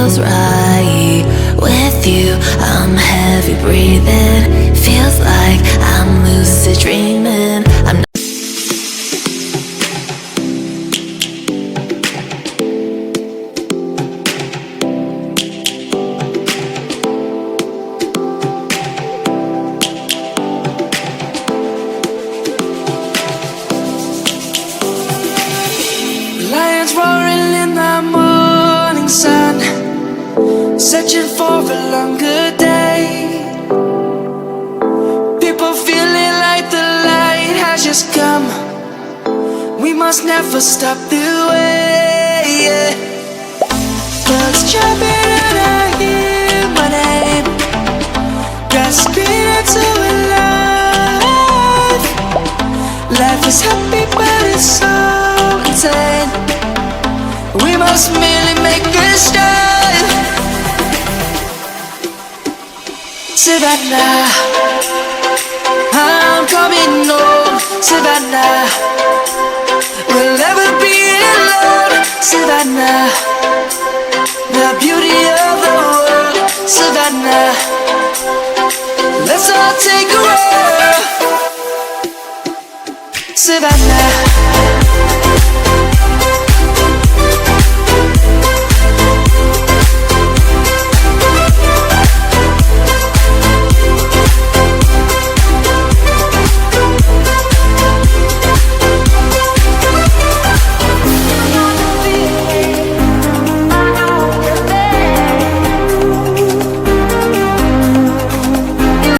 feels right with you. I'm heavy breathing, feels like I'm lucid dreaming. I'm lions roaring in the morning sun, searching for a longer day. People feeling like the light has just come. We must never stop the way, yeah. Birds jumping and I hear my name, grasping into a life. Life is happy but it's so insane. We must merely make a start. Savannah, I'm coming home. Savannah, we'll never be alone. Savannah, the beauty of the world. Savannah, let's all take a walk. Savannah.